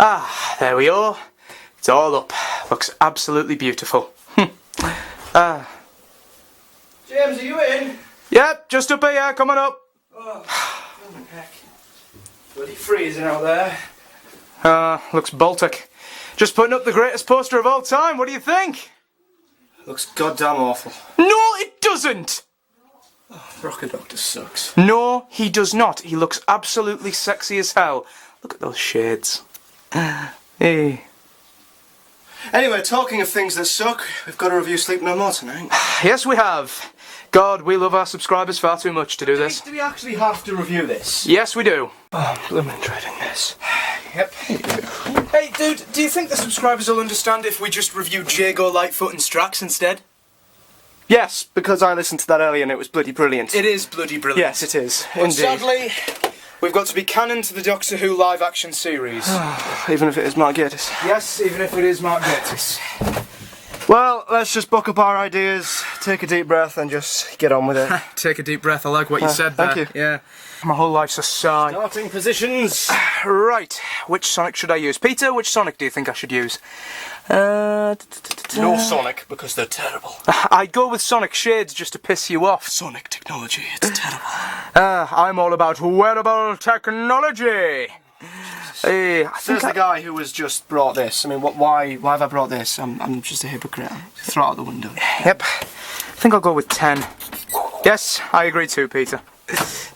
Ah, there we are. It's all up. Looks absolutely beautiful. James, are you in? Yep, just up here. Come on up. Oh, heck. Bloody freezing out there. Looks Baltic. Just putting up the greatest poster of all time. What do you think? Looks goddamn awful. No, it doesn't. Rocket Doctor sucks. No, he does not. He looks absolutely sexy as hell. Look at those shades. Hey. Anyway, talking of things that suck, we've got to review Sleep No More tonight. Yes, we have. God, we love our subscribers far too much to do this. Do we actually have to review this? Yes, we do. Oh, I'm blooming dreading this. Yep. Hey, dude, do you think the subscribers will understand if we just review Jago, Lightfoot and Strax instead? Yes, because I listened to that earlier and it was bloody brilliant. It is bloody brilliant. Yes, it is. But Indeed. sadly, we've got to be canon to the Doctor Who live-action series. Even if it is Mark Gatiss. Yes, even if it is Mark Gatiss. Well, let's just buck up our ideas, take a deep breath and just get on with it. Take a deep breath. I like what you said there. Thank you. Yeah. My whole life's a sigh. Starting positions. Right. Which Sonic should I use? Peter, which Sonic do you think I should use? No Sonic, because they're terrible. I'd go with Sonic Shades just to piss you off. Sonic technology, it's terrible. I'm all about wearable technology. Hey, I think There's the guy who was just brought this. I mean, why have I brought this? I'm just a hypocrite. Throw it out the window. Yep. I think I'll go with 10. Yes, I agree too, Peter.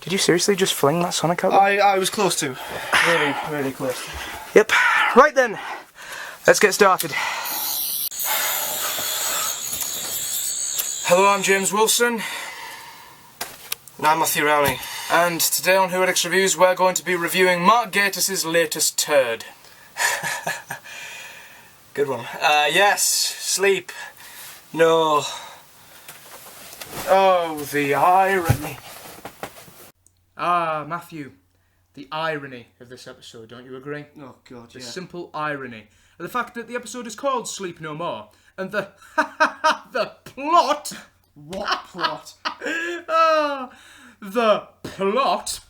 Did you seriously just fling that Sonic out? I was close to. Really, really close. Yep. Right then. Let's get started. Hello, I'm James Wilson. And I'm Matthew Rowney. And today on Who Addicts Reviews we're going to be reviewing Mark Gatiss' latest turd. Good one. Yes, Sleep. No. Oh, the irony. Ah, Matthew, the irony of this episode, don't you agree? Oh, God, The yeah. simple irony of the fact that the episode is called Sleep No More, and the the plot. What plot? The plot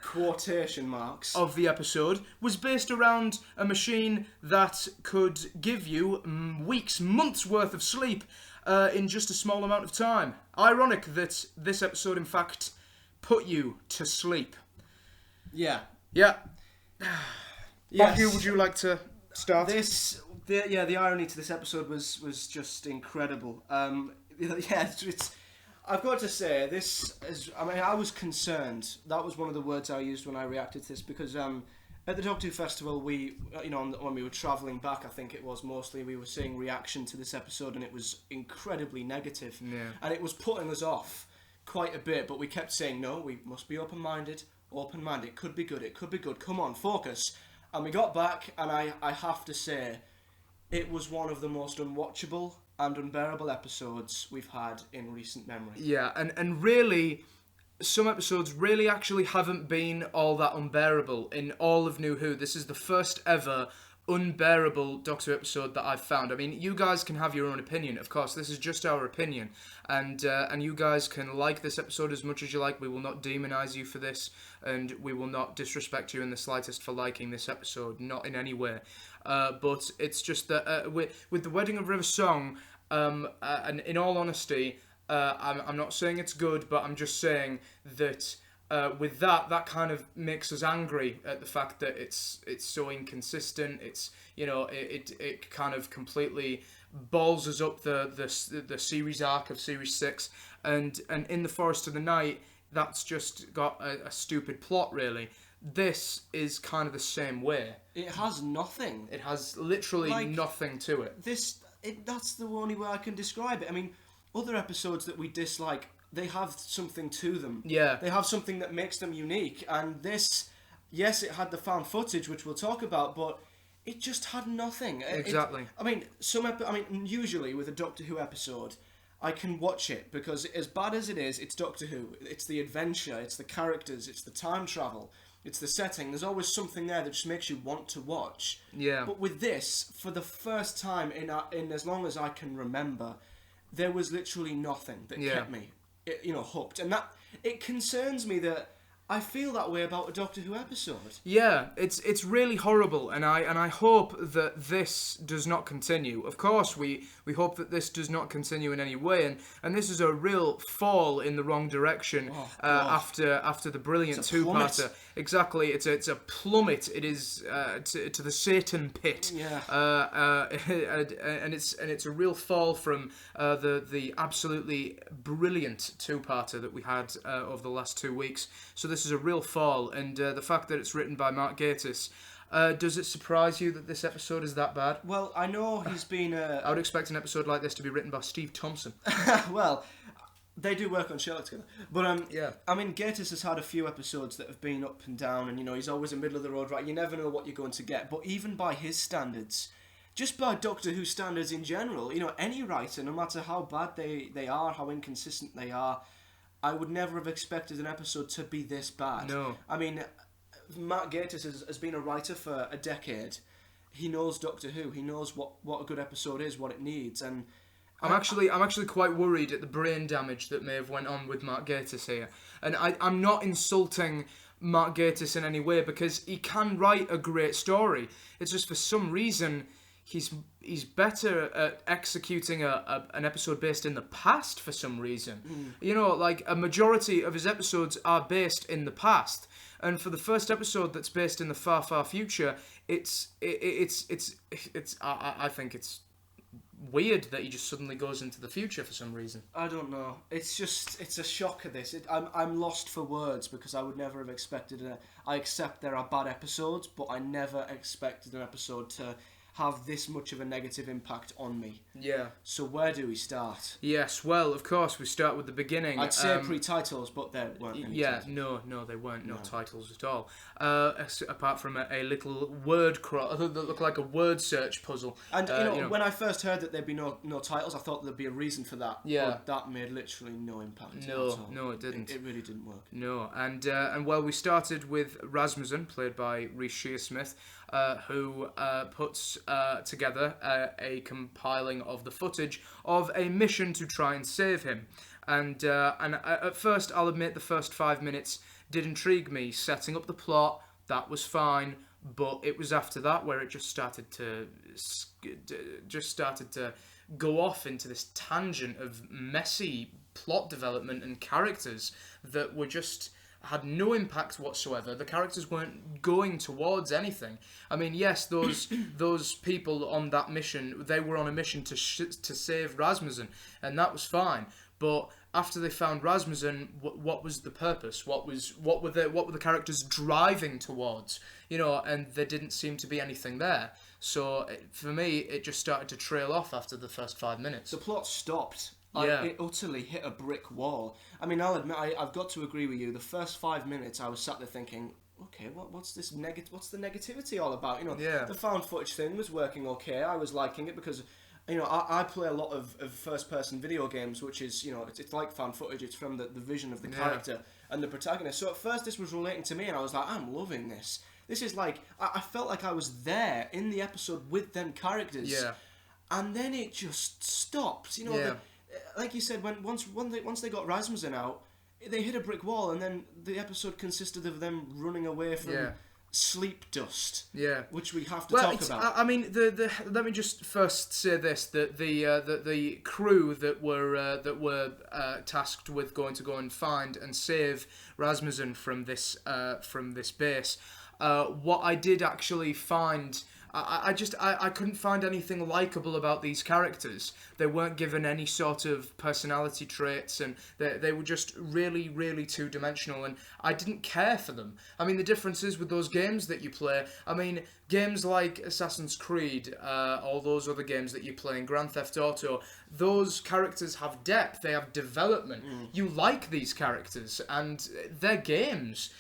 Quotation marks. of the episode was based around a machine that could give you weeks, months worth of sleep in just a small amount of time. Ironic that this episode, in fact, put you to sleep. Yeah. Yeah. Yes. Matthew, would you like to start? The irony to this episode was just incredible. It's I've got to say, this is, I mean, I was concerned. That was one of the words I used when I reacted to this, because at the Doctor Who Festival, we, when we were travelling back, I think it was mostly, we were seeing reaction to this episode, and it was incredibly negative. Yeah. And it was putting us off quite a bit, but we kept saying, no, we must be open-minded, it could be good, come on, focus. And we got back, and I have to say, it was one of the most unwatchable and unbearable episodes we've had in recent memory. Yeah, and really, some episodes really actually haven't been all that unbearable in all of New Who. This is the first ever unbearable Doctor Who episode that I've found. I mean, you guys can have your own opinion, of course. This is just our opinion, and you guys can like this episode as much as you like. We will not demonise you for this, and we will not disrespect you in the slightest for liking this episode, not in any way. But it's just that with the Wedding of River Song, and in all honesty, I'm not saying it's good, but I'm just saying that with that kind of makes us angry at the fact that it's so inconsistent. It's, it kind of completely balls us up the series arc of Series 6, and in The Forest of the Night, that's just got a stupid plot, really. This is kind of the same way. It has nothing. It has literally nothing to it. That's the only way I can describe it. I mean, other episodes that we dislike, they have something to them. Yeah. They have something that makes them unique. And this, yes, it had the found footage, which we'll talk about, but it just had nothing. Exactly. Usually with a Doctor Who episode, I can watch it because as bad as it is, it's Doctor Who. It's the adventure, it's the characters, it's the time travel. It's the setting. There's always something there that just makes you want to watch. Yeah. But with this, for the first time in as long as I can remember, there was literally nothing that kept me, hooked. And that it concerns me that I feel that way about a Doctor Who episode. Yeah, it's really horrible, and I hope that this does not continue. Of course, we hope that this does not continue in any way, and this is a real fall in the wrong direction after the brilliant two-parter. Exactly, it's a plummet. It is to the Satan pit. Yeah. And it's a real fall from the absolutely brilliant two-parter that we had over the last 2 weeks. So this is a real fall, and the fact that it's written by Mark Gatiss. Does it surprise you that this episode is that bad? Well, I know he's been. I would expect an episode like this to be written by Steve Thompson. Well, they do work on Sherlock together. But Yeah. I mean, Gatiss has had a few episodes that have been up and down, and he's always in the middle of the road, right? You never know what you're going to get. But even by his standards, just by Doctor Who standards in general, any writer, no matter how bad they are, how inconsistent they are, I would never have expected an episode to be this bad. No. I mean, Mark Gatiss has been a writer for a decade. He knows Doctor Who. He knows what a good episode is, what it needs, and I'm actually quite worried at the brain damage that may have went on with Mark Gatiss here. And I'm not insulting Mark Gatiss in any way, because he can write a great story. It's just for some reason he's better at executing an episode based in the past for some reason. Like a majority of his episodes are based in the past. And for the first episode that's based in the far, far future, I think it's weird that he just suddenly goes into the future for some reason. I don't know. It's a shocker, this. I'm lost for words, because I would never have expected it. I accept there are bad episodes, but I never expected an episode to have this much of a negative impact on me. Yeah. So where do we start? Yes, well, of course, we start with the beginning. I'd say pre-titles, but there weren't any titles. No, they weren't. No titles at all. Apart from a little word that looked like a word search puzzle. And, when I first heard that there'd be no titles, I thought there'd be a reason for that. Yeah. But that made literally no impact at No, all. no, it didn't. It really didn't work. No, and well, we started with Rasmussen, played by Rhys Shearsmith, who puts together a compiling of the footage of a mission to try and save him. And at first, I'll admit, the first 5 minutes did intrigue me, setting up the plot. That was fine, but it was after that where it just started to go off into this tangent of messy plot development and characters that were just had no impact whatsoever. The characters weren't going towards anything. I mean, yes, those people on that mission, they were on a mission to save Rasmussen, and that was fine. But after they found Rasmussen, what was the purpose? What were the characters driving towards? And there didn't seem to be anything there. So for me, it just started to trail off after the first 5 minutes. The plot stopped. Yeah. It utterly hit a brick wall. I mean, I'll admit, I've got to agree with you. The first 5 minutes, I was sat there thinking, okay, what's the negativity all about? Yeah. The found footage thing was working okay. I was liking it because, I play a lot of first-person video games, which is, it's like found footage. It's from the vision of the character and the protagonist. So at first, this was relating to me, and I was like, I'm loving this. This is like, I felt like I was there in the episode with them characters. Yeah. And then it just stopped. Like you said, once they got Rasmussen out, they hit a brick wall, and then the episode consisted of them running away from sleep dust. Yeah, which we have to talk about. I mean, let me just first say this: that the crew that were tasked with going to go and find and save Rasmussen from this base. What I did actually find. I couldn't find anything likeable about these characters. They weren't given any sort of personality traits, and they were just really, really two-dimensional, and I didn't care for them. I mean, the differences with those games that you play, I mean, games like Assassin's Creed, all those other games that you play in Grand Theft Auto, those characters have depth, they have development. You like these characters, and they're games,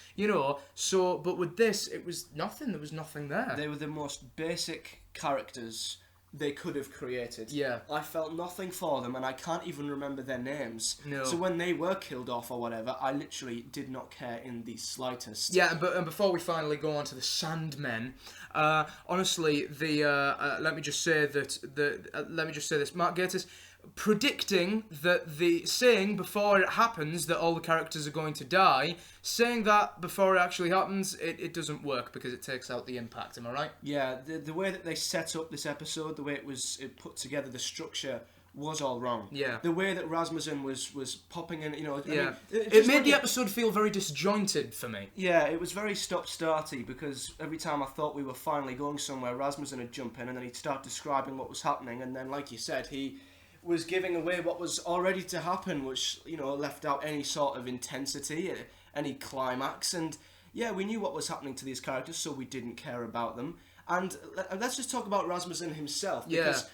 so, but with this, it was nothing, there was nothing there. They were the most basic characters they could have created. Yeah. I felt nothing for them, and I can't even remember their names. No. So when they were killed off or whatever, I literally did not care in the slightest. Yeah, and before we finally go on to the Sandmen, honestly, let me just say this: Mark Gatiss, predicting that saying before it happens that all the characters are going to die, saying that before it actually happens, it doesn't work because it takes out the impact. Am I right? Yeah, the way that they set up this episode, the way it put together, the structure was all wrong. Yeah. The way that Rasmussen was popping in, Yeah. I mean, It made the episode feel very disjointed for me. Yeah, it was very stop-starty because every time I thought we were finally going somewhere, Rasmussen would jump in and then he'd start describing what was happening, and then, like you said, he was giving away what was already to happen, which, left out any sort of intensity, any climax, and yeah, we knew what was happening to these characters, so we didn't care about them. And let's just talk about Rasmussen himself, because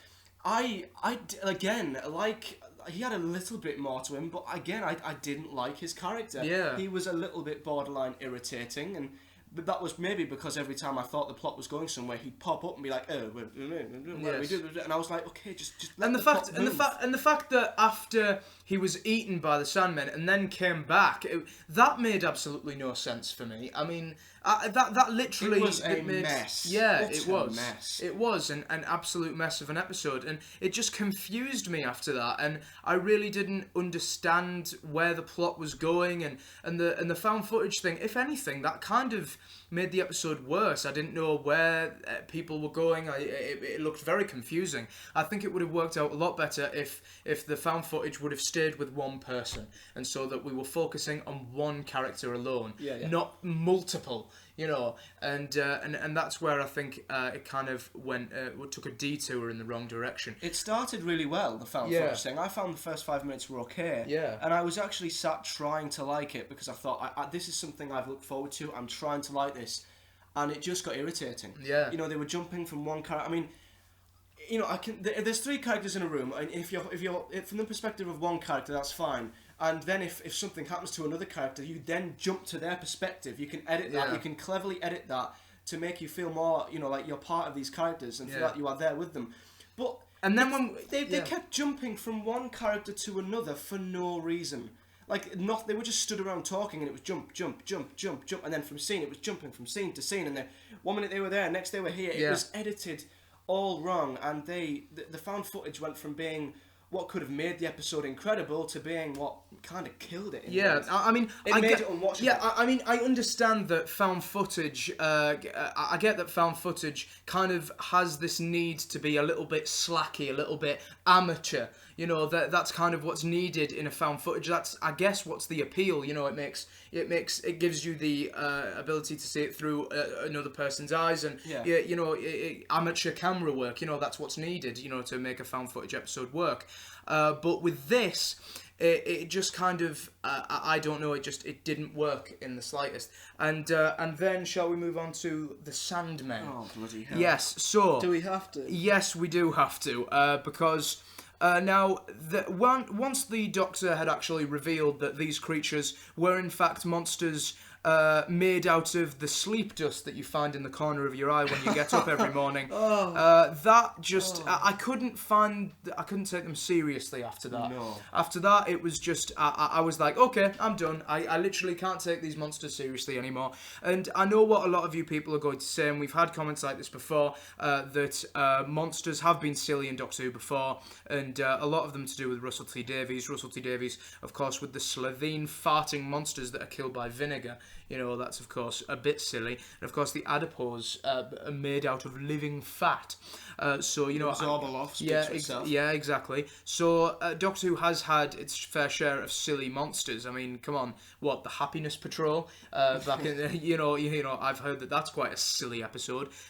again, like, he had a little bit more to him, but again, I didn't like his character. Yeah. He was a little bit borderline irritating, but that was maybe because every time I thought the plot was going somewhere, he'd pop up and be like, "Oh, what do we do?" And I was like, "Okay, just let And the plot move." the fact that after he was eaten by the Sandmen and then came back, that made absolutely no sense for me. I mean, that literally It was a mess. Yeah, What it a was. mess. It was an absolute mess of an episode, and it just confused me after that. And I really didn't understand where the plot was going, and the found footage thing. If anything, that kind of made the episode worse. I didn't know where people were going. It looked very confusing. I think it would have worked out a lot better if the found footage would have stayed with one person, and so that we were focusing on one character alone, not multiple. And that's where I think it kind of took a detour in the wrong direction. It started really well, the found footage thing. I found the first 5 minutes were okay. Yeah. And I was actually sat trying to like it because I thought, this is something I've looked forward to. I'm trying to like this. And it just got irritating. Yeah. They were jumping from one character. I mean, there's three characters in a room, and if you're from the perspective of one character, that's fine. And then if something happens to another character, you then jump to their perspective. You can edit that. You can cleverly edit that to make you feel more, like you're part of these characters and feel like you are there with them. But And then when they kept jumping from one character to another for no reason. Like, they were just stood around talking, and it was jump, jump, jump, jump, jump, and then from scene, it was jumping from scene to scene, and then 1 minute they were there, next they were here. It was edited all wrong, and the found footage went from being what could have made the episode incredible to being what kind of killed it. I mean, it made it unwatchable. Yeah, I mean, I understand that found footage. I get that found footage kind of has this need to be a little bit slacky, a little bit amateur. That's kind of what's needed in a found footage. That's, I guess, what's the appeal. It gives you the ability to see it through another person's eyes, and amateur camera work. That's what's needed. To make a found footage episode work. But with this, it just kind of I don't know. It didn't work in the slightest. And then shall we move on to the Sandmen? Oh, bloody hell. Yes. So Do we have to? Yes, we do have to, because now, once the Doctor had actually revealed that these creatures were in fact monsters made out of the sleep dust that you find in the corner of your eye when you get up every morning, I couldn't take them seriously after that. No. After that, it was just, I was like, okay, I'm done. I literally can't take these monsters seriously anymore. And I know what a lot of you people are going to say, and we've had comments like this before, that monsters have been silly in Doctor Who before, and a lot of them to do with Russell T Davies. Russell T Davies, of course, with the Slovene farting monsters that are killed by vinegar. That's, of course, a bit silly. And, of course, the adipose are made out of living fat. Zorbalov speaks for itself. Yeah, exactly. So, Doctor Who has had its fair share of silly monsters. I mean, come on, what, the Happiness Patrol? Back in, I've heard that that's quite a silly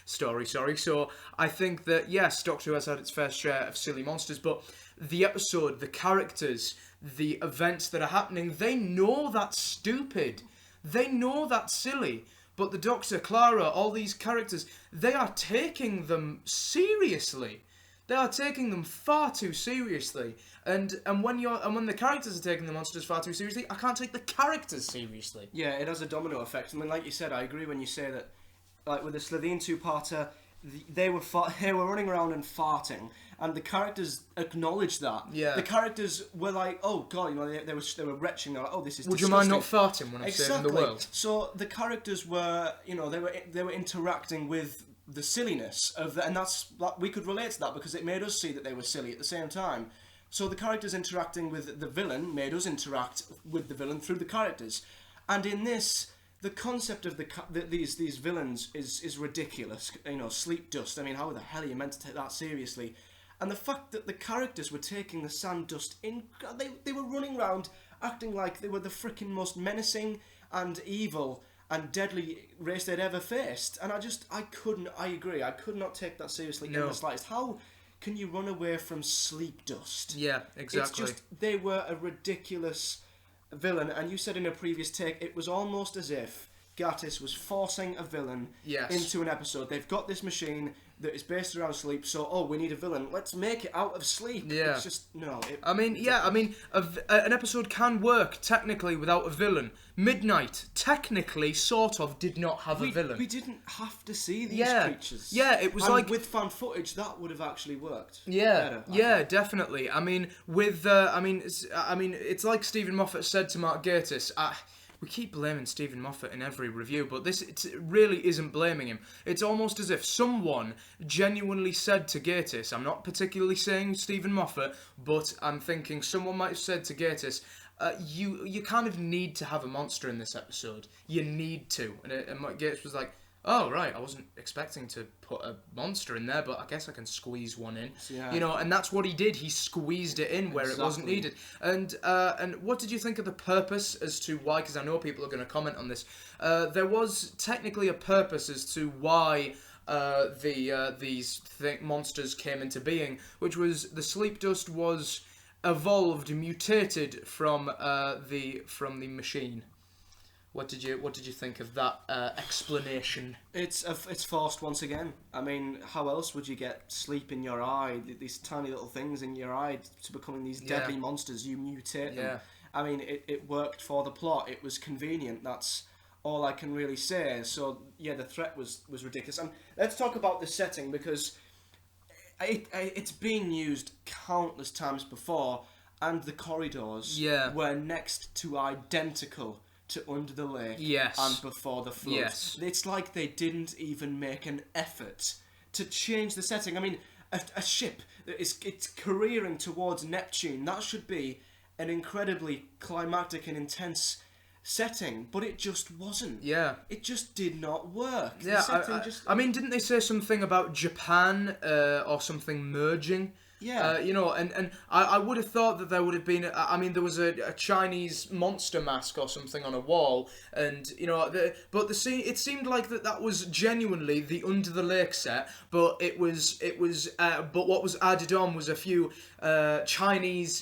story. So, I think that, yes, Doctor Who has had its fair share of silly monsters, but the episode, the characters, the events that are happening, they know that's stupid. They know that's silly, but the Doctor, Clara, all these characters, they are taking them seriously. They are taking them far too seriously. And when the characters are taking the monsters far too seriously, I can't take the characters seriously. Yeah, it has a domino effect. I mean, like you said, I agree when you say that, like with the Slovene two-parter, they were running around and farting, and the characters acknowledged that. Yeah. The characters were like, oh god, they were retching. They're like, oh, this is. Would disgusting. you mind not farting when I'm saving the world? So the characters were, they were interacting with the silliness of that, and we could relate to that because it made us see that they were silly at the same time. So the characters interacting with the villain made us interact with the villain through the characters. And in this, the concept of these villains is ridiculous. You know, sleep dust. I mean, how the hell are you meant to take that seriously? And the fact that the characters were taking the sand dust in, they were running around acting like they were the freaking most menacing and evil and deadly race they'd ever faced. And I agree, I could not take that seriously in the slightest. How can you run away from sleep dust? Yeah, exactly. It's just, they were a ridiculous villain, and you said in a previous take, it was almost as if Gatiss was forcing a villain into an episode. They've got this machine that is based around sleep, so, we need a villain. Let's make it out of sleep. Yeah. It's just, no. An episode can work, technically, without a villain. Midnight, technically, sort of, did not have a villain. We didn't have to see these creatures. Yeah, it was and like... with fan footage, that would have actually worked. Yeah, better, definitely. I mean, it's like Stephen Moffat said to Mark Gatiss. We keep blaming Stephen Moffat in every review, but it really isn't blaming him. It's almost as if someone genuinely said to Gatiss, I'm not particularly saying Stephen Moffat, but I'm thinking someone might have said to Gatiss, you kind of need to have a monster in this episode. You need to. And Gatiss was like, oh, right, I wasn't expecting to put a monster in there, but I guess I can squeeze one in. Yeah. You know, and that's what he did. He squeezed it in where it wasn't needed. And what did you think of the purpose as to why, because I know people are going to comment on this, there was technically a purpose as to why these monsters came into being, which was the sleep dust was evolved, mutated from the machine. What did you think of that explanation? It's forced once again. I mean, how else would you get sleep in your eye? These tiny little things in your eye to becoming these deadly monsters. You mutate them. I mean, it worked for the plot. It was convenient. That's all I can really say. So yeah, the threat was ridiculous. And let's talk about the setting, because it's been used countless times before, and the corridors were next to identical to Under the Lake and Before the Flood. Yes. It's like they didn't even make an effort to change the setting. I mean, a ship that it's careering towards Neptune, that should be an incredibly climactic and intense setting, but it just wasn't. Yeah. It just did not work. Yeah, I mean, didn't they say something about Japan or something merging? Yeah. And I would have thought that there would have been... I mean, there was a Chinese monster mask or something on a wall, and, it seemed like that was genuinely the Under the Lake set, but but what was added on was a few Chinese,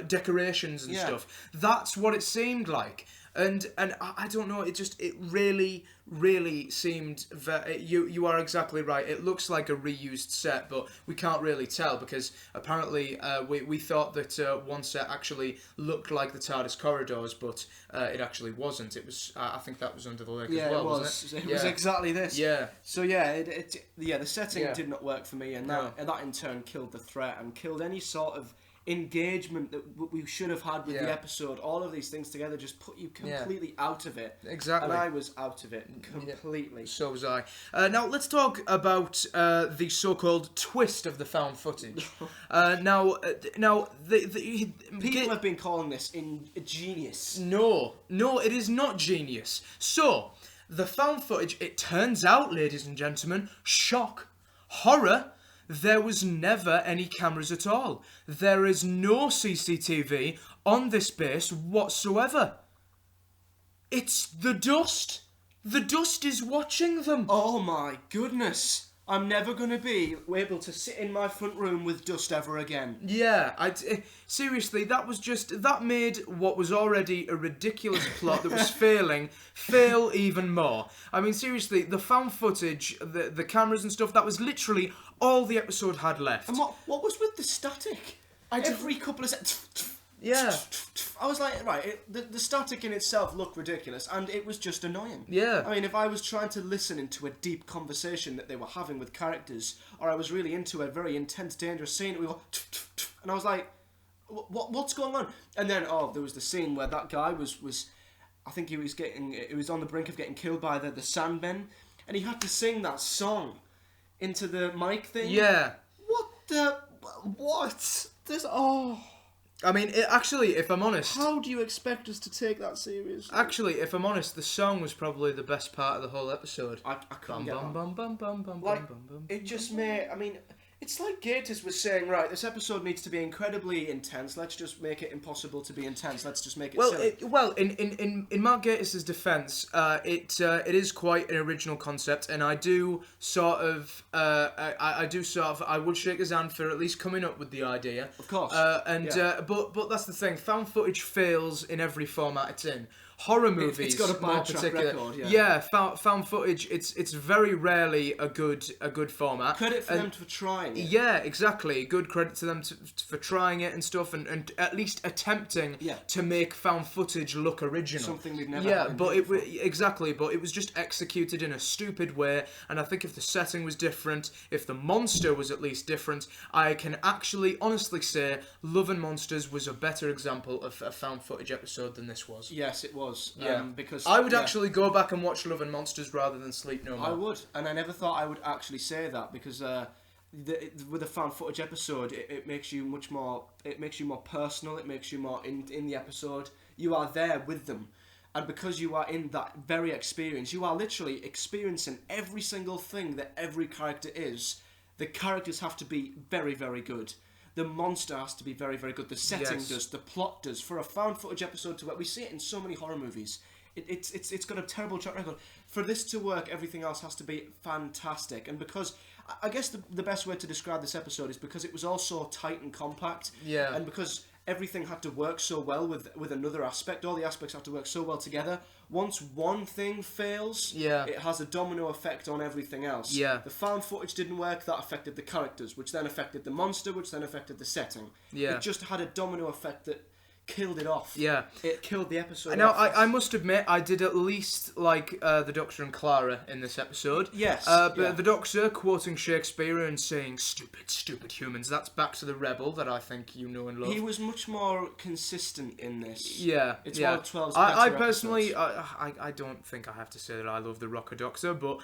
decorations and stuff. That's what it seemed like. And I don't know, it really seemed you are exactly right. It looks like a reused set, but we can't really tell, because apparently we thought that one set actually looked like the TARDIS corridors, but it actually wasn't. It was I think that was Under the Lake as well, wasn't it? It was exactly this. Yeah. So the setting did not work for me, and that in turn killed the threat and killed any sort of engagement that we should have had with the episode. All of these things together just put you completely out of it. Exactly. And I was out of it completely. Yeah, so was I. Now let's talk about the so-called twist of the found footage. Now People have been calling this genius. No, it is not genius. So the found footage, it turns out, ladies and gentlemen, shock, horror, there was never any cameras at all. There is no CCTV on this base whatsoever. It's the dust. The dust is watching them. Oh my goodness. I'm never going to be able to sit in my front room with dust ever again. Yeah, seriously, that made what was already a ridiculous plot that was fail even more. I mean, seriously, the found footage, the cameras and stuff, that was literally all the episode had left. And what was with the static? Every couple of seconds. Yeah. I was like, right, the static in itself looked ridiculous, and it was just annoying. Yeah. I mean, if I was trying to listen into a deep conversation that they were having with characters, or I was really into a very intense, dangerous scene, it would go, and I was like, what's going on? And then, there was the scene where that guy was I think he was on the brink of getting killed by the Sandmen, and he had to sing that song into the mic thing. Yeah. What? I mean, actually, if I'm honest... How do you expect us to take that seriously? Actually, if I'm honest, the song was probably the best part of the whole episode. I couldn't get that. Bum, bum, bum, bum, Like, bum, bum. it just made... I mean, it's like Gatiss was saying, right, this episode needs to be incredibly intense. Let's just make it impossible to be intense. Let's just make it silly. In Mark Gatiss's defence, it is quite an original concept, and I do sort of, I would shake his hand for at least coming up with the idea. Of course. But that's the thing. Found footage fails in every format it's in. Horror movies, It's got a more bad track particular. record, yeah. Yeah, found footage. It's very rarely a good format. Credit for them for trying it. Yeah, exactly. Good credit to them for trying it and stuff, and at least attempting to make found footage look original. Something we've never had. But it was just executed in a stupid way. And I think if the setting was different, if the monster was at least different, I can actually honestly say Love and Monsters was a better example of a found footage episode than this was. Yes, it was. Yeah, because I would actually go back and watch Love and Monsters rather than Sleep No More. I would, and I never thought I would actually say that because with a found footage episode, it makes you much more. It makes you more personal. It makes you more in the episode. You are there with them, and because you are in that very experience, you are literally experiencing every single thing that every character is. The characters have to be very, very good. The monster has to be very, very good. The setting does. The plot does. For a found footage episode to work, we see it in so many horror movies. It's got a terrible track record. For this to work, everything else has to be fantastic. And because I guess the best way to describe this episode is because it was all so tight and compact. Yeah. And because everything had to work so well with another aspect. All the aspects have to work so well together. Once one thing fails, it has a domino effect on everything else. Yeah. The found footage didn't work, that affected the characters, which then affected the monster, which then affected the setting. Yeah. It just had a domino effect that killed it off. Yeah. It killed the episode Now, off. I must admit, I did at least like the Doctor and Clara in this episode. Yes, But yeah. the Doctor quoting Shakespeare and saying, "Stupid, stupid humans." That's back to the Rebel that I think you know and love. He was much more consistent in this. Yeah, It's yeah. one of 12's I better personally, episodes. I don't think I have to say that I love the Rocker Doctor, but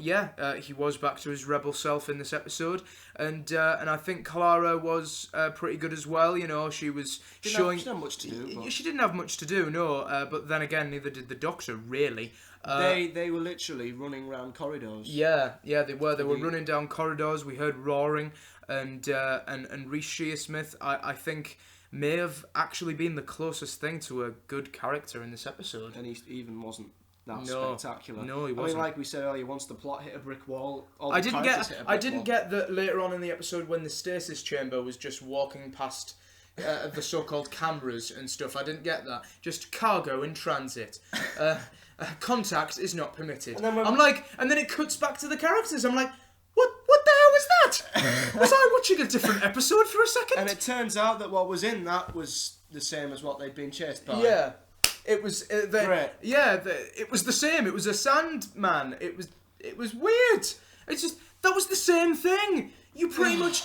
yeah, he was back to his rebel self in this episode, and I think Clara was pretty good as well. You know, she was She showing. didn't have much to do. But She didn't have much to do, no. But then again, neither did the Doctor, really. they were literally running around corridors. Yeah, they were. They were running down corridors. We heard roaring, and Rhys Shearsmith, I think, may have actually been the closest thing to a good character in this episode. And he even wasn't that No. spectacular. No, he I wasn't. mean, like we said earlier, once the plot hit a brick wall, all the I didn't characters hit a brick wall. get that later on in the episode when the stasis chamber was just walking past the so-called cameras and stuff. I didn't get that. Just cargo in transit. Contact is not permitted. And then and then it cuts back to the characters. I'm like, what the hell was that? Was I watching a different episode for a second? And it turns out that what was in that was the same as what they'd been chased by. Yeah, it was. Great. It was the same. It was a Sandman. It was weird. It's just that was the same thing. You pretty much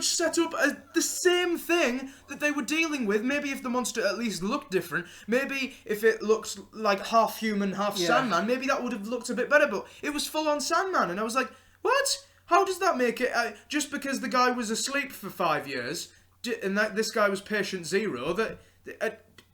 set up the same thing that they were dealing with. Maybe if the monster at least looked different. Maybe if it looked like half human, half Sandman. Maybe that would have looked a bit better. But it was full on Sandman, and I was like, what? How does that make it? Just because the guy was asleep for 5 years, and that this guy was patient zero,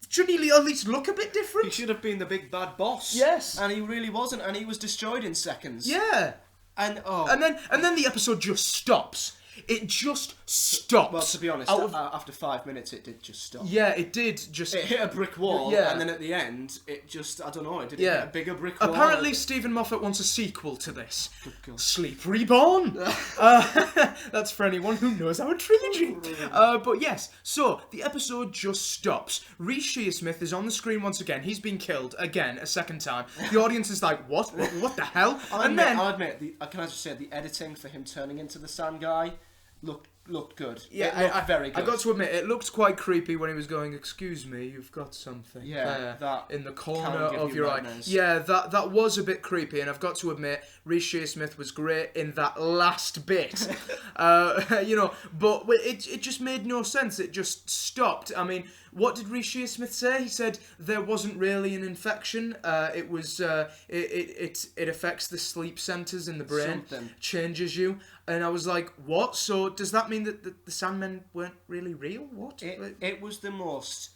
shouldn't he at least look a bit different? He should have been the big bad boss. Yes. And he really wasn't, and he was destroyed in seconds. Yeah. And then the episode just stops. It just stops. well, to be honest, after 5 minutes, it did just stop. Yeah, it did just. It hit a brick wall, Yeah. and then at the end, it just, I don't know, it did Yeah. hit a bigger brick wall. Apparently, Stephen Moffat wants a sequel to this. God. Sleep Reborn. That's for anyone who knows our trilogy. But yes, so the episode just stops. Rhys Shearsmith is on the screen once again. He's been killed again a second time. The audience is like, what? What the hell? I'll admit, can I just say, the editing for him turning into the sand guy looked good. Yeah, it looked very good. I got to admit, it looked quite creepy when he was going, "Excuse me, you've got something there that in the can corner give of you your eye." nightmares. Yeah, that was a bit creepy, and I've got to admit, Rhys Shearsmith was great in that last bit. But it just made no sense. It just stopped. I mean, what did Rhys Shearsmith say? He said there wasn't really an infection. It was it affects the sleep centers in the brain, Something. changes you. And I was like, what? So does that mean mean that the Sandmen weren't really real? What? It was the most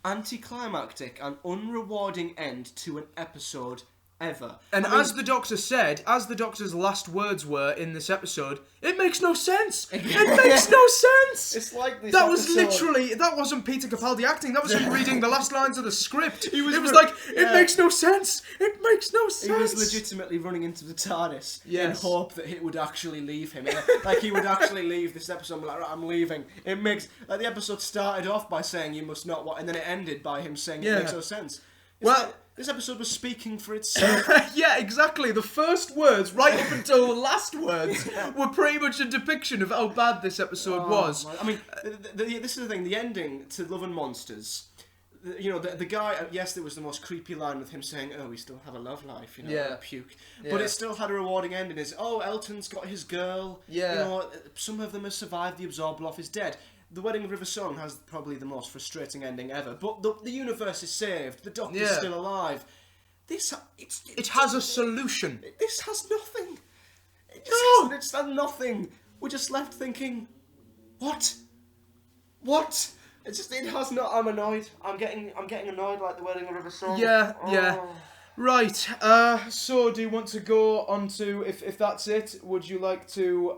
anticlimactic and unrewarding end to an episode ever. And as the Doctor said, as the Doctor's last words were in this episode, it makes no sense. It makes no sense. It's like this that was episode- literally, that wasn't Peter Capaldi acting. That was him reading the last lines of the script. It was re- like, it yeah. makes no sense. It makes no sense. He was legitimately running into the TARDIS in Yes. hope that it would actually leave him. Like he would actually leave this episode and be like, right, I'm leaving. It makes... Like the episode started off by saying you must not... And then it ended by him saying Yeah. it makes no sense. It's Well- like, this episode was speaking for itself. Yeah, exactly. The first words, right up until the last words, were pretty much a depiction of how bad this episode was. I mean, this is the thing. The ending to Love and Monsters. You know, the guy. Yes, there was the most creepy line with him saying, "Oh, we still have a love life," you know, Yeah. puke. Yeah. But it still had a rewarding ending. Is Elton's got his girl. Yeah. You know, some of them have survived. The Absorbloff is dead. The Wedding of River Song has probably the most frustrating ending ever. But the universe is saved. The Doctor's Yeah. still alive. It has a solution. This has nothing. It's had nothing. We're just left thinking, what? It has not. I'm annoyed. I'm getting annoyed like the Wedding of River Song. Yeah, yeah. Oh. Right, so do you want to go on to, if that's it, would you like to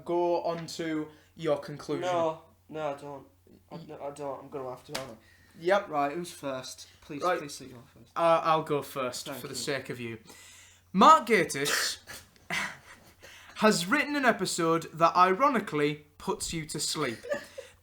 go on to your conclusion? No, I don't. I don't. I'm going to have to. Aren't I? Yep. Right, who's first? Please say you're first. I'll go first Thank for the you. sake of you. Mark Gatiss has written an episode that ironically puts you to sleep.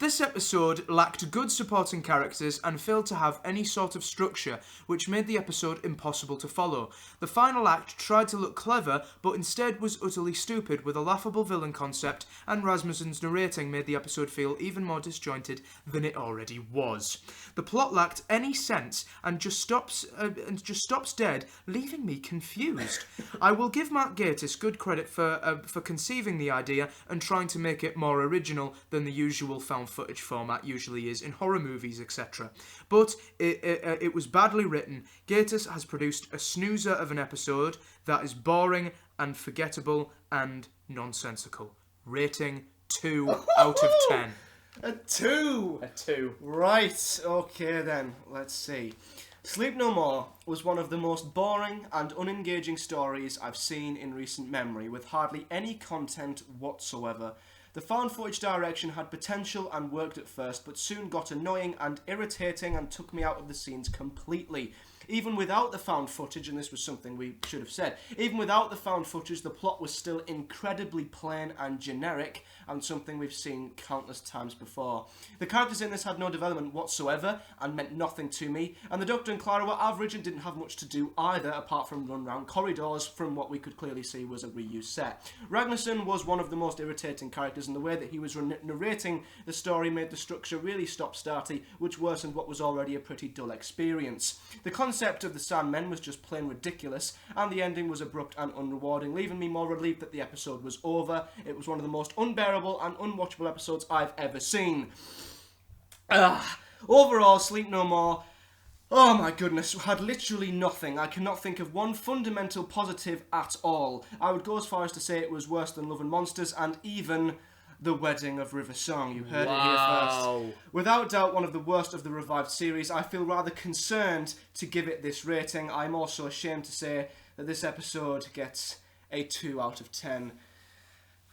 This episode lacked good supporting characters and failed to have any sort of structure, which made the episode impossible to follow. The final act tried to look clever, but instead was utterly stupid with a laughable villain concept, and Rasmussen's narrating made the episode feel even more disjointed than it already was. The plot lacked any sense and just stops dead, leaving me confused. I will give Mark Gatiss good credit for conceiving the idea and trying to make it more original than the usual found footage format usually is in horror movies, etc. But it was badly written. Gatiss has produced a snoozer of an episode that is boring and forgettable and nonsensical. Rating 2 out of 10. A 2. A 2. Right, okay then, let's see. Sleep No More was one of the most boring and unengaging stories I've seen in recent memory, with hardly any content whatsoever. The found footage direction had potential and worked at first, but soon got annoying and irritating and took me out of the scenes completely. Even without the found footage, and this was something we should have said, even without the found footage, the plot was still incredibly plain and generic, and something we've seen countless times before. The characters in this had no development whatsoever, and meant nothing to me, and the Doctor and Clara were average and didn't have much to do either, apart from run round corridors from what we could clearly see was a reused set. Ragnarsson was one of the most irritating characters, and the way that he was narrating the story made the structure really stop-starty, which worsened what was already a pretty dull experience. The concept of the Sandmen was just plain ridiculous, and the ending was abrupt and unrewarding, leaving me more relieved that the episode was over. It was one of the most unbearable and unwatchable episodes I've ever seen. Overall, Sleep No More, oh my goodness, had literally nothing. I cannot think of one fundamental positive at all. I would go as far as to say it was worse than Love and Monsters, and even The Wedding of River Song. You heard it here first. Without doubt, one of the worst of the revived series. I feel rather concerned to give it this rating. I'm also ashamed to say that this episode gets a 2 out of 10.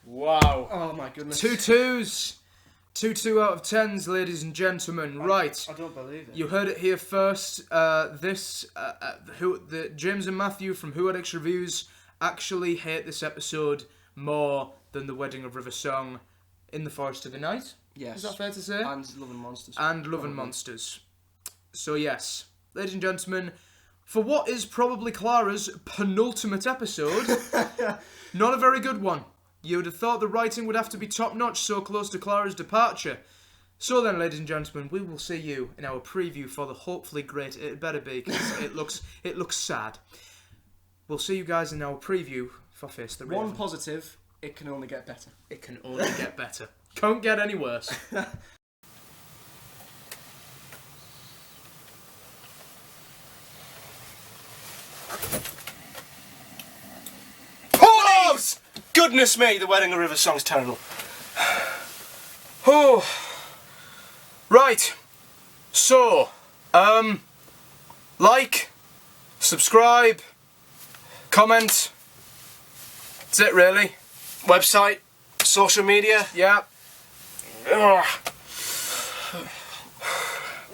Wow. Oh my goodness. 2 2s. 2 out of 10s, ladies and gentlemen. Right. I don't believe it. You heard it here first. James and Matthew from Who Addicts Reviews actually hate this episode more than The Wedding of River Song in the Forest of the Night. Yes. Is that fair to say? And Love and Monsters. And Love and Monsters. So yes, ladies and gentlemen, for what is probably Clara's penultimate episode, not a very good one. You would have thought the writing would have to be top-notch so close to Clara's departure. So then, ladies and gentlemen, we will see you in our preview for the hopefully great It Better Be, because it looks sad. We'll see you guys in our preview for Face the Raven. One positive, it can only get better. It can only get better. Can't get any worse. Pause! Goodness me, The Wedding of River Song's terrible. Oh. Right. So, like, subscribe, comment. That's it, really. Website, social media. Yeah. Ugh.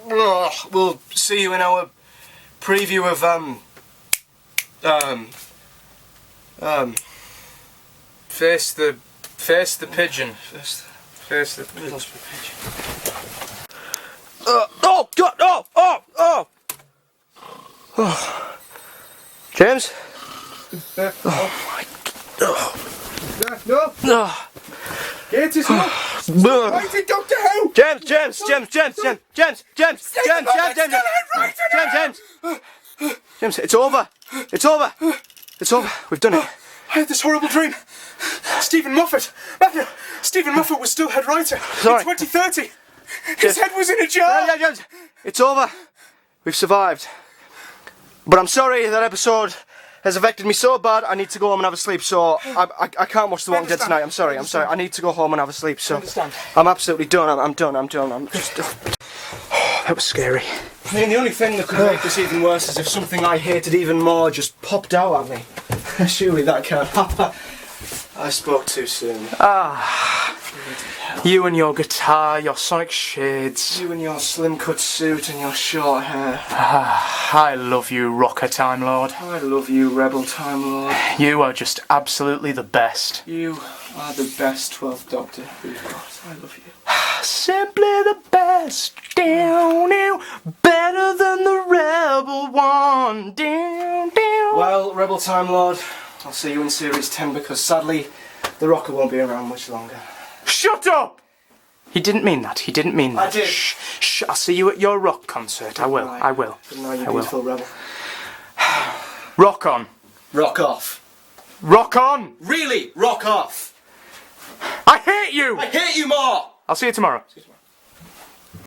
We'll see you in our preview of Face the pigeon. Face the pigeon. Oh God! Oh! James. No. Get it up. Right, Doctor Who. James. It's over. We've done it. I had this horrible dream. Stephen Moffat. Matthew. Stephen Moffat was still head writer Sorry. in 2030. His head was in a jar. James. It's over. We've survived. But I'm sorry that episode has affected me so bad. I need to go home and have a sleep. So I can't watch The Walking Dead tonight. I'm sorry. I need to go home and have a sleep. So I'm absolutely done. I'm done. I'm just. That was scary. I mean, the only thing that could make this even worse is if something I hated even more just popped out at me. Surely that can't happen. I spoke too soon. You and your guitar, your sonic shades. You and your slim cut suit and your short hair. I love you, Rocker Time Lord. I love you, Rebel Time Lord. You are just absolutely the best. You are the best 12th Doctor we've got. I love you. Simply the best. Down, down. Better than the Rebel one. Down, down. Well, Rebel Time Lord, I'll see you in Series 10 because sadly, the Rocker won't be around much longer. Shut up! He didn't mean that. He didn't mean that. I did. Shh. I'll see you at your rock concert. I will. Good night, you beautiful rebel. Rock on. Rock off. Rock on! Really, rock off. I hate you! I hate you more! I'll see you tomorrow.